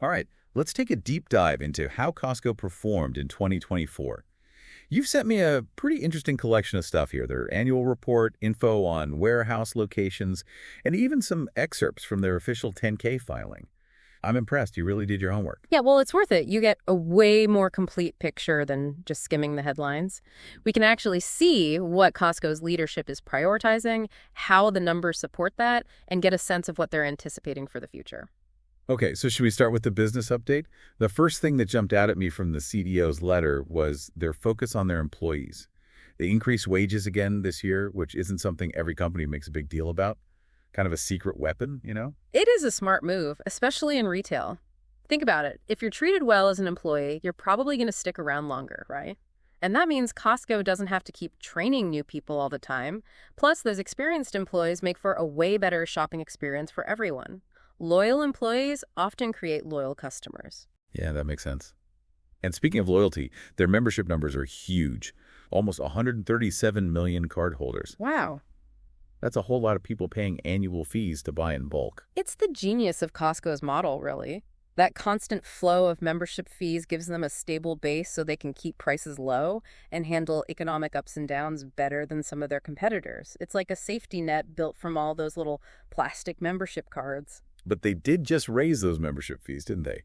All right, let's take a deep dive into how Costco performed in 2024. You've sent me a pretty interesting collection of stuff here. Their annual report, info on warehouse locations, and even some excerpts from their official 10K filing. I'm impressed. You really did your homework. Yeah, well, it's worth it. You get a way more complete picture than just skimming the headlines. We can actually see what Costco's leadership is prioritizing, how the numbers support that, and get a sense of what they're anticipating for the future. Okay, so should we start with the business update? The first thing that jumped out at me from the CDO's letter was their focus on their employees. They increased wages again this year, which isn't something every company makes a big deal about. Kind of a secret weapon, you know? It is a smart move, especially in retail. Think about it. If you're treated well as an employee, you're probably going to stick around longer, right? And that means Costco doesn't have to keep training new people all the time. Plus, those experienced employees make for a way better shopping experience for everyone. Loyal employees often create loyal customers. Yeah, that makes sense. And speaking of loyalty, their membership numbers are huge. Almost 137 million cardholders. Wow. That's a whole lot of people paying annual fees to buy in bulk. It's the genius of Costco's model, really. That constant flow of membership fees gives them a stable base so they can keep prices low and handle economic ups and downs better than some of their competitors. It's like a safety net built from all those little plastic membership cards. But they did just raise those membership fees, didn't they?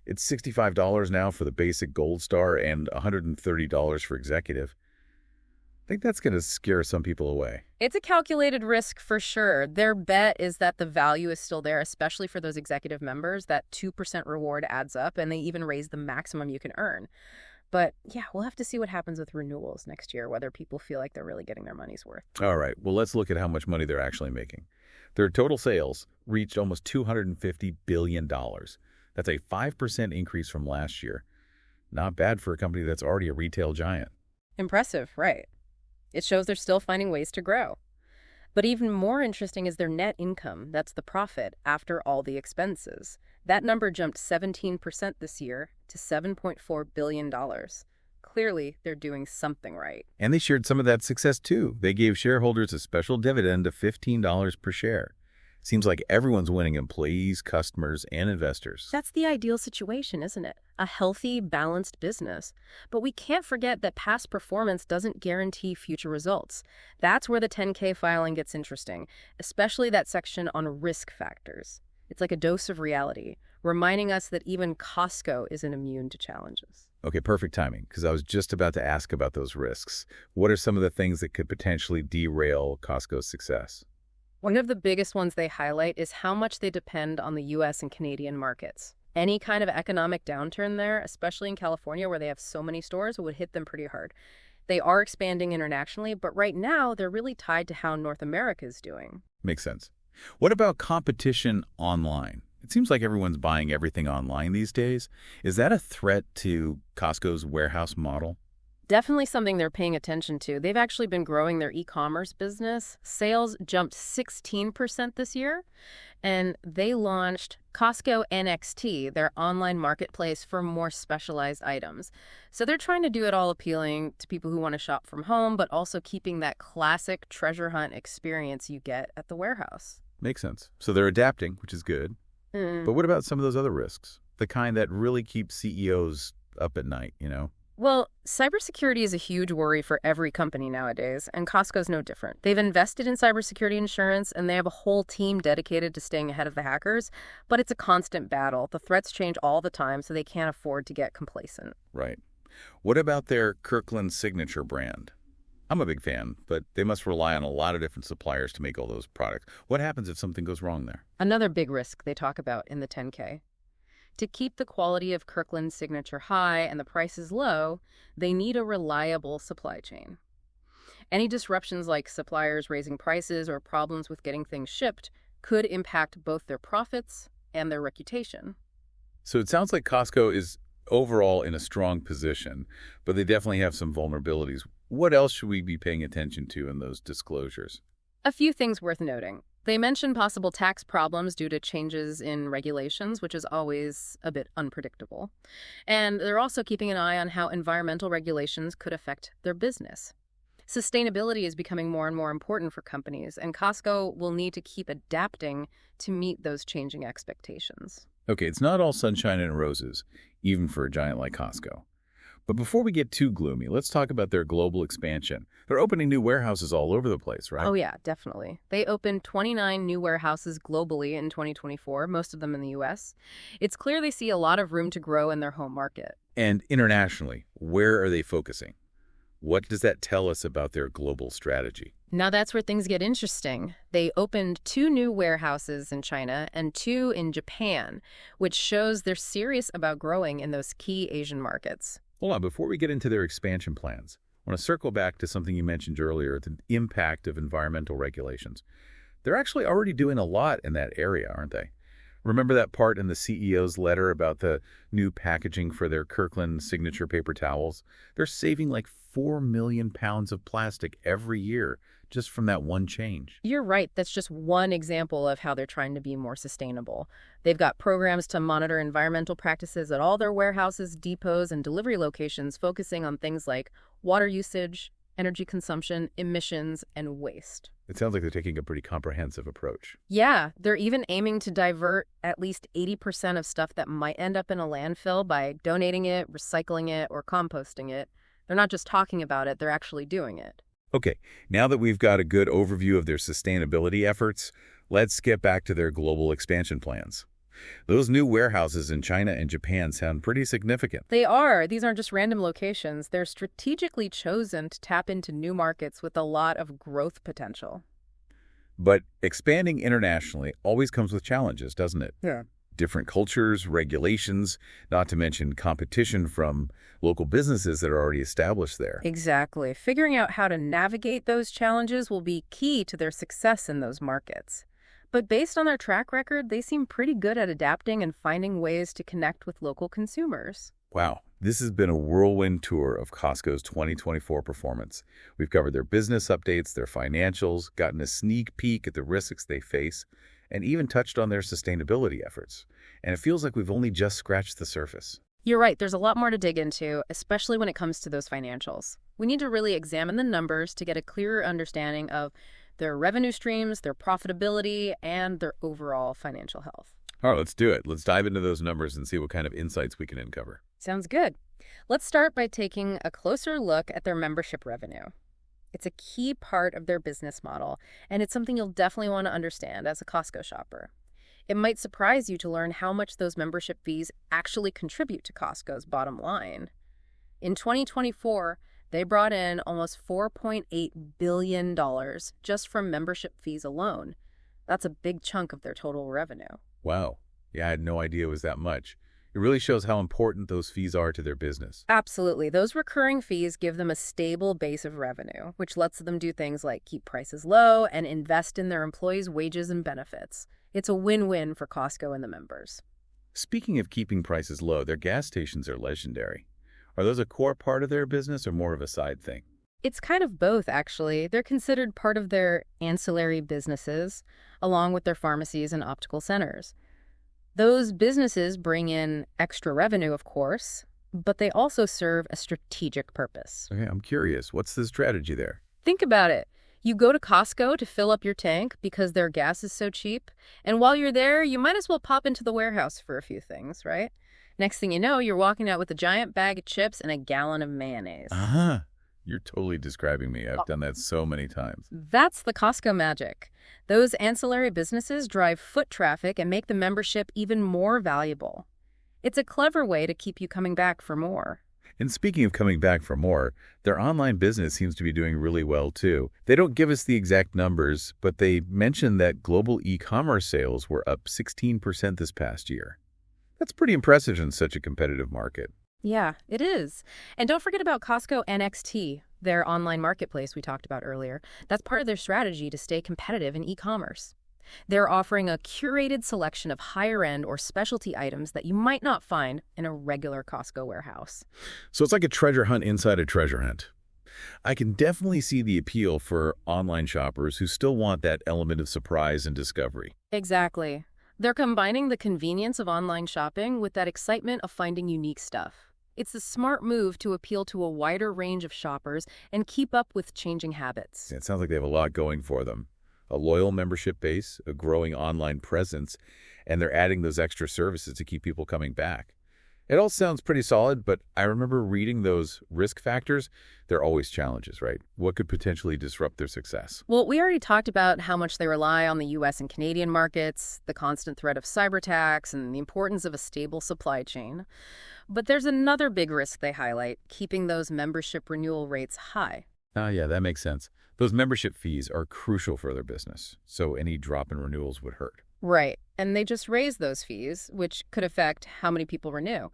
It's $65 now for the basic Gold Star and $130 for Executive. I think that's going to scare some people away. It's a calculated risk for sure. Their bet is that the value is still there, especially for those executive members. That 2% reward adds up, and they even raise the maximum you can earn. But yeah, we'll have to see what happens with renewals next year, whether people feel like they're really getting their money's worth. All right, well, let's look at how much money they're actually making. Their total sales reached almost $250 billion. That's a 5% increase from last year. Not bad for a company that's already a retail giant. Impressive, right? It shows they're still finding ways to grow. But even more interesting is their net income. That's the profit after all the expenses. That number jumped 17% this year to $7.4 billion. Clearly, they're doing something right. And they shared some of that success, too. They gave shareholders a special dividend of $15 per share. Seems like everyone's winning: employees, customers, and investors. That's the ideal situation, isn't it? A healthy, balanced business. But we can't forget that past performance doesn't guarantee future results. That's where the 10K filing gets interesting, especially that section on risk factors. It's like a dose of reality, reminding us that even Costco isn't immune to challenges. Okay, perfect timing, because I was just about to ask about those risks. What are some of the things that could potentially derail Costco's success? One of the biggest ones they highlight is how much they depend on the U.S. and Canadian markets. Any kind of economic downturn there, especially in California where they have so many stores, would hit them pretty hard. They are expanding internationally, but right now they're really tied to how North America is doing. Makes sense. What about competition online? It seems like everyone's buying everything online these days. Is that a threat to Costco's warehouse model? Definitely something they're paying attention to. They've actually been growing their e-commerce business. Sales jumped 16% this year, and they launched Costco NXT, their online marketplace for more specialized items. So they're trying to do it all appealing to people who want to shop from home, but also keeping that classic treasure hunt experience you get at the warehouse. Makes sense. So they're adapting, which is good. But what about some of those other risks? The kind that really keep CEOs up at night, you know? Well, cybersecurity is a huge worry for every company nowadays, and Costco's no different. They've invested in cybersecurity insurance, and they have a whole team dedicated to staying ahead of the hackers, but it's a constant battle. The threats change all the time, so they can't afford to get complacent. Right. What about their Kirkland Signature brand? I'm a big fan, but they must rely on a lot of different suppliers to make all those products. What happens if something goes wrong there? Another big risk they talk about in the 10K. To keep the quality of Kirkland's Signature high and the prices low, they need a reliable supply chain. Any disruptions like suppliers raising prices or problems with getting things shipped could impact both their profits and their reputation. So it sounds like Costco is overall in a strong position, but they definitely have some vulnerabilities. What else should we be paying attention to in those disclosures? A few things worth noting. They mention possible tax problems due to changes in regulations, which is always a bit unpredictable. And they're also keeping an eye on how environmental regulations could affect their business. Sustainability is becoming more and more important for companies, and Costco will need to keep adapting to meet those changing expectations. Okay, it's not all sunshine and roses, even for a giant like Costco. But before we get too gloomy, let's talk about their global expansion. They're opening new warehouses all over the place, right? Oh, yeah, definitely. They opened 29 new warehouses globally in 2024, most of them in the U.S. It's clear they see a lot of room to grow in their home market. And internationally, where are they focusing? What does that tell us about their global strategy? Now that's where things get interesting. They opened 2 new warehouses in China and 2 in Japan, which shows they're serious about growing in those key Asian markets. Hold on, before we get into their expansion plans, I want to circle back to something you mentioned earlier, the impact of environmental regulations. They're actually already doing a lot in that area, aren't they? Remember that part in the CEO's letter about the new packaging for their Kirkland signature paper towels? They're saving like 4 million pounds of plastic every year just from that one change. You're right. That's just one example of how they're trying to be more sustainable. They've got programs to monitor environmental practices at all their warehouses, depots, and delivery locations, focusing on things like water usage, energy consumption, emissions, and waste. It sounds like they're taking a pretty comprehensive approach. Yeah, they're even aiming to divert at least 80% of stuff that might end up in a landfill by donating it, recycling it, or composting it. They're not just talking about it, they're actually doing it. Okay, now that we've got a good overview of their sustainability efforts, let's get back to their global expansion plans. Those new warehouses in China and Japan sound pretty significant. They are. These aren't just random locations. They're strategically chosen to tap into new markets with a lot of growth potential. But expanding internationally always comes with challenges, doesn't it? Yeah. Different cultures, regulations, not to mention competition from local businesses that are already established there. Exactly. Figuring out how to navigate those challenges will be key to their success in those markets. But based on their track record, they seem pretty good at adapting and finding ways to connect with local consumers. Wow, this has been a whirlwind tour of Costco's 2024 performance. We've covered their business updates, their financials, gotten a sneak peek at the risks they face, and even touched on their sustainability efforts. And it feels like we've only just scratched the surface. You're right, there's a lot more to dig into, especially when it comes to those financials. We need to really examine the numbers to get a clearer understanding of their revenue streams, their profitability, and their overall financial health. All right, let's do it. Let's dive into those numbers and see what kind of insights we can uncover. Sounds good. Let's start by taking a closer look at their membership revenue. It's a key part of their business model, and it's something you'll definitely want to understand as a Costco shopper. It might surprise you to learn how much those membership fees actually contribute to Costco's bottom line. In 2024, they brought in almost $4.8 billion just from membership fees alone. That's a big chunk of their total revenue. Wow. Yeah, I had no idea it was that much. It really shows how important those fees are to their business. Absolutely. Those recurring fees give them a stable base of revenue, which lets them do things like keep prices low and invest in their employees' wages and benefits. It's a win-win for Costco and the members. Speaking of keeping prices low, their gas stations are legendary. Are those a core part of their business or more of a side thing? It's kind of both, actually. They're considered part of their ancillary businesses, along with their pharmacies and optical centers. Those businesses bring in extra revenue, of course, but they also serve a strategic purpose. Okay, I'm curious. What's the strategy there? Think about it. You go to Costco to fill up your tank because their gas is so cheap, and while you're there, you might as well pop into the warehouse for a few things, right? Next thing you know, you're walking out with a giant bag of chips and a gallon of mayonnaise. Uh-huh. You're totally describing me. I've done that so many times. That's the Costco magic. Those ancillary businesses drive foot traffic and make the membership even more valuable. It's a clever way to keep you coming back for more. And speaking of coming back for more, their online business seems to be doing really well, too. They don't give us the exact numbers, but they mention that global e-commerce sales were up 16% this past year. That's pretty impressive in such a competitive market. Yeah, it is. And don't forget about Costco NXT, their online marketplace we talked about earlier. That's part of their strategy to stay competitive in e-commerce. They're offering a curated selection of higher-end or specialty items that you might not find in a regular Costco warehouse. So it's like a treasure hunt inside a treasure hunt. I can definitely see the appeal for online shoppers who still want that element of surprise and discovery. Exactly. They're combining the convenience of online shopping with that excitement of finding unique stuff. It's a smart move to appeal to a wider range of shoppers and keep up with changing habits. It sounds like they have a lot going for them. a loyal membership base, a growing online presence, and they're adding those extra services to keep people coming back. It all sounds pretty solid, but I remember reading those risk factors. They're always challenges, right? What could potentially disrupt their success? Well, we already talked about how much they rely on the US and Canadian markets, the constant threat of cyber attacks, and the importance of a stable supply chain. But there's another big risk they highlight, keeping those membership renewal rates high. Ah, yeah, that makes sense. Those membership fees are crucial for their business, so any drop in renewals would hurt. Right. And they just raised those fees, which could affect how many people renew.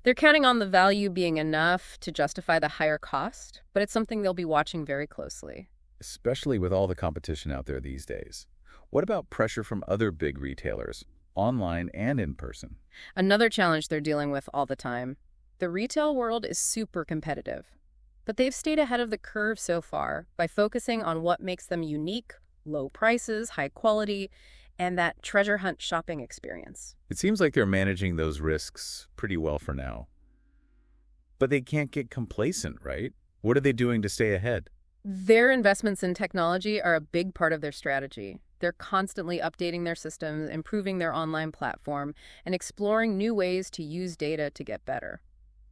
They're counting on the value being enough to justify the higher cost, but it's something they'll be watching very closely. Especially with all the competition out there these days. What about pressure from other big retailers, online and in person? Another challenge they're dealing with all the time. The retail world is super competitive, but they've stayed ahead of the curve so far by focusing on what makes them unique, low prices, high quality, and that treasure hunt shopping experience. It seems like they're managing those risks pretty well for now. But they can't get complacent, right? What are they doing to stay ahead? Their investments in technology are a big part of their strategy. They're constantly updating their systems, improving their online platform, and exploring new ways to use data to get better.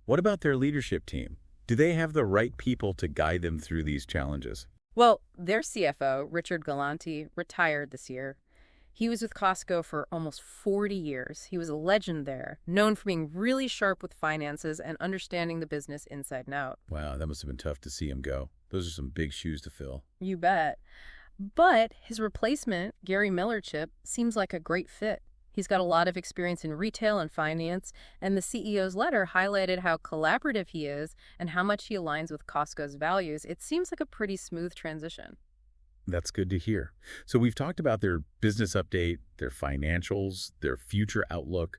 What about their leadership team? Do they have the right people to guide them through these challenges? Well, their CFO, Richard Galanti, retired this year. He was with Costco for almost 40 years. He was a legend there, known for being really sharp with finances and understanding the business inside and out. Wow, that must have been tough to see him go. Those are some big shoes to fill. You bet. But his replacement, Gary Millerchip, seems like a great fit. He's got a lot of experience in retail and finance, and the CEO's letter highlighted how collaborative he is and how much he aligns with Costco's values. It seems like a pretty smooth transition. That's good to hear. So we've talked about their business update, their financials, their future outlook,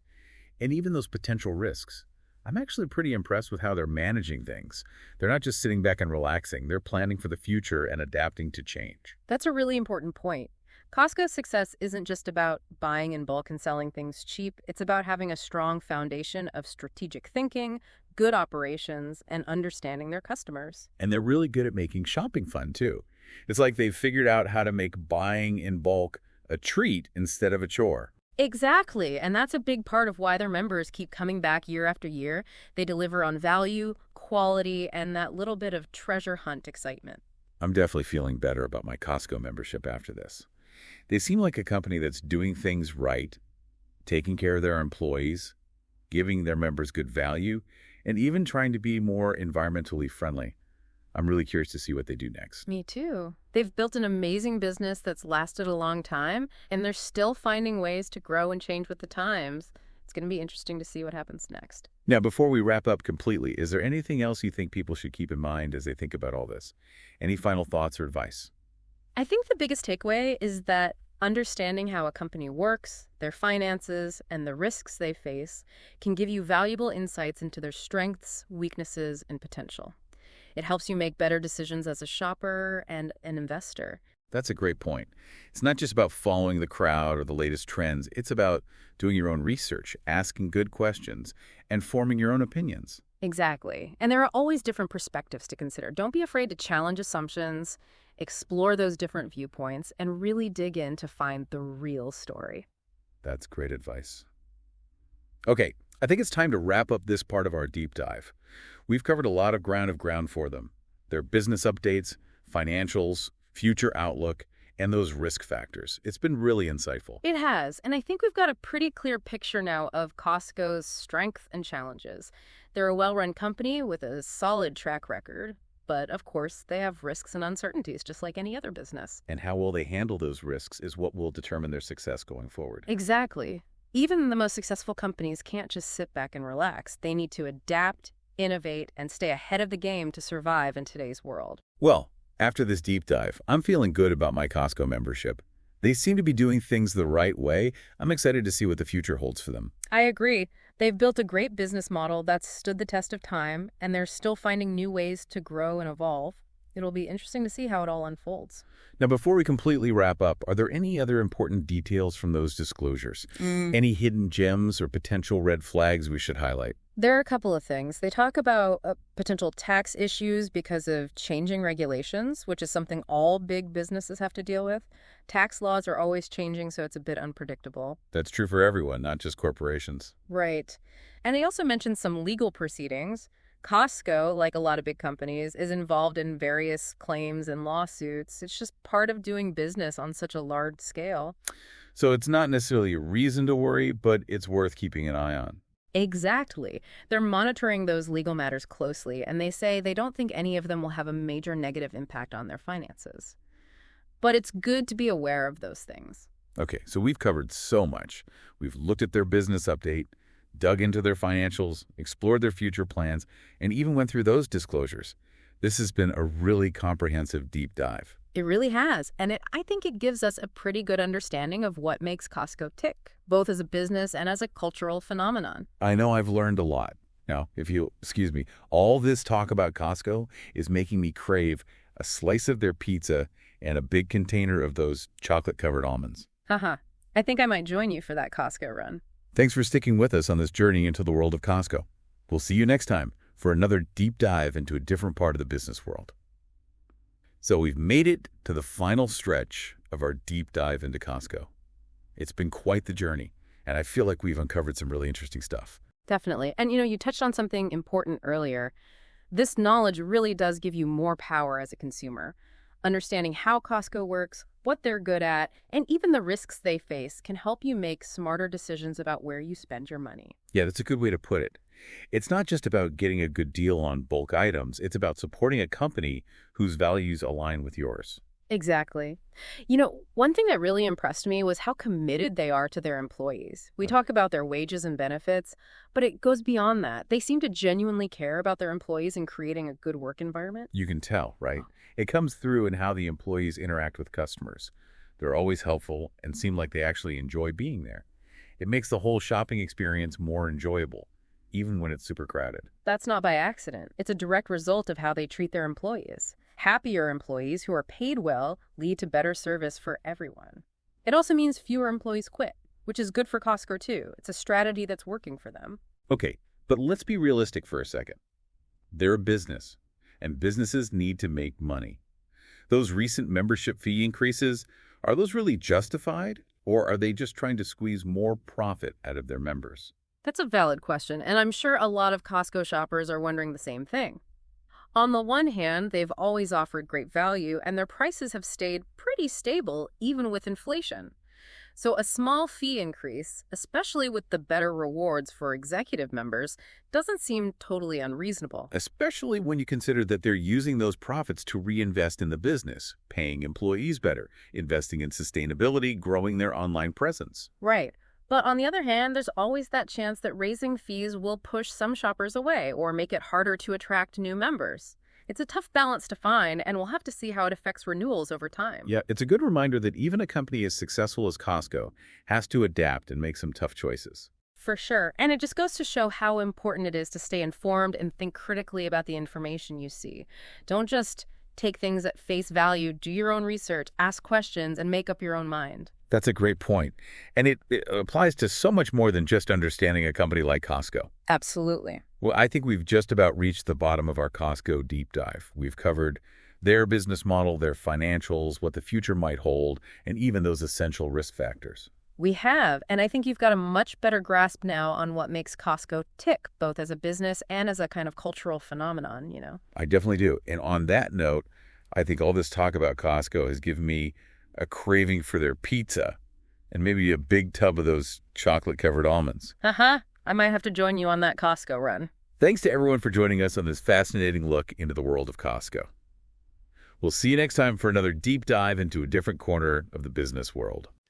and even those potential risks. I'm actually pretty impressed with how they're managing things. They're not just sitting back and relaxing. They're planning for the future and adapting to change. That's a really important point. Costco's success isn't just about buying in bulk and selling things cheap. It's about having a strong foundation of strategic thinking, good operations, and understanding their customers. And they're really good at making shopping fun, too. It's like they've figured out how to make buying in bulk a treat instead of a chore. Exactly, and that's a big part of why their members keep coming back year after year. They deliver on value, quality, and that little bit of treasure hunt excitement. I'm definitely feeling better about my Costco membership after this. They seem like a company that's doing things right, taking care of their employees, giving their members good value, and even trying to be more environmentally friendly. I'm really curious to see what they do next. Me too. They've built an amazing business that's lasted a long time, and they're still finding ways to grow and change with the times. It's going to be interesting to see what happens next. Now, before we wrap up completely, is there anything else you think people should keep in mind as they think about all this? Any final thoughts or advice? I think the biggest takeaway is that understanding how a company works, their finances, and the risks they face can give you valuable insights into their strengths, weaknesses, and potential. It helps you make better decisions as a shopper and an investor. That's a great point. It's not just about following the crowd or the latest trends. It's about doing your own research, asking good questions, and forming your own opinions. Exactly. And there are always different perspectives to consider. Don't be afraid to challenge assumptions, explore those different viewpoints, and really dig in to find the real story. That's great advice. Okay, I think it's time to wrap up this part of our deep dive. We've covered a lot of ground for them. Their business updates, financials, future outlook, and those risk factors. It's been really insightful. It has, and I think we've got a pretty clear picture now of Costco's strengths and challenges. They're a well-run company with a solid track record, but of course they have risks and uncertainties just like any other business. And how will they handle those risks is what will determine their success going forward. Exactly. Even the most successful companies can't just sit back and relax. They need to adapt, innovate, and stay ahead of the game to survive in today's world. Well, after this deep dive, I'm feeling good about my Costco membership. They seem to be doing things the right way. I'm excited to see what the future holds for them. I agree. They've built a great business model that's stood the test of time, and they're still finding new ways to grow and evolve. It'll be interesting to see how it all unfolds. Now, before we completely wrap up, are there any other important details from those disclosures? Any hidden gems or potential red flags we should highlight? There are a couple of things. They talk about potential tax issues because of changing regulations, which is something all big businesses have to deal with. Tax laws are always changing, so it's a bit unpredictable. That's true for everyone, not just corporations. Right. And they also mentioned some legal proceedings. Costco, like a lot of big companies, is involved in various claims and lawsuits. It's just part of doing business on such a large scale. So it's not necessarily a reason to worry, but it's worth keeping an eye on. Exactly. They're monitoring those legal matters closely, and they say they don't think any of them will have a major negative impact on their finances. But it's good to be aware of those things. Okay, so we've covered so much. We've looked at their business update, dug into their financials, explored their future plans, and even went through those disclosures. This has been a really comprehensive deep dive. It really has, and I think it gives us a pretty good understanding of what makes Costco tick, both as a business and as a cultural phenomenon. I know I've learned a lot. Now, if you'll excuse me, all this talk about Costco is making me crave a slice of their pizza and a big container of those chocolate-covered almonds. Haha, I think I might join you for that Costco run. Thanks for sticking with us on this journey into the world of Costco. We'll see you next time for another deep dive into a different part of the business world. So we've made it to the final stretch of our deep dive into Costco. It's been quite the journey, and I feel like we've uncovered some really interesting stuff. Definitely. And you touched on something important earlier. This knowledge really does give you more power as a consumer. Understanding how Costco works, what they're good at, and even the risks they face can help you make smarter decisions about where you spend your money. Yeah, that's a good way to put it. It's not just about getting a good deal on bulk items. It's about supporting a company whose values align with yours. Exactly. One thing that really impressed me was how committed they are to their employees. We talk about their wages and benefits, but it goes beyond that. They seem to genuinely care about their employees and creating a good work environment. You can tell, right? It comes through in how the employees interact with customers. They're always helpful and seem like they actually enjoy being there. It makes the whole shopping experience more enjoyable, even when it's super crowded. That's not by accident. It's a direct result of how they treat their employees. Happier employees who are paid well lead to better service for everyone. It also means fewer employees quit, which is good for Costco too. It's a strategy that's working for them. Okay, but let's be realistic for a second. They're a business, and businesses need to make money. Those recent membership fee increases, are those really justified, or are they just trying to squeeze more profit out of their members? That's a valid question, and I'm sure a lot of Costco shoppers are wondering the same thing. On the one hand, they've always offered great value, and their prices have stayed pretty stable even with inflation. So a small fee increase, especially with the better rewards for executive members, doesn't seem totally unreasonable. Especially when you consider that they're using those profits to reinvest in the business, paying employees better, investing in sustainability, growing their online presence. Right. But on the other hand, there's always that chance that raising fees will push some shoppers away or make it harder to attract new members. It's a tough balance to find, and we'll have to see how it affects renewals over time. Yeah, it's a good reminder that even a company as successful as Costco has to adapt and make some tough choices. For sure. And it just goes to show how important it is to stay informed and think critically about the information you see. Don't just take things at face value, do your own research, ask questions, and make up your own mind. That's a great point. And it applies to so much more than just understanding a company like Costco. Absolutely. Well, I think we've just about reached the bottom of our Costco deep dive. We've covered their business model, their financials, what the future might hold, and even those essential risk factors. We have, and I think you've got a much better grasp now on what makes Costco tick, both as a business and as a kind of cultural phenomenon. I definitely do. And on that note, I think all this talk about Costco has given me a craving for their pizza and maybe a big tub of those chocolate-covered almonds. Haha, I might have to join you on that Costco run. Thanks to everyone for joining us on this fascinating look into the world of Costco. We'll see you next time for another deep dive into a different corner of the business world.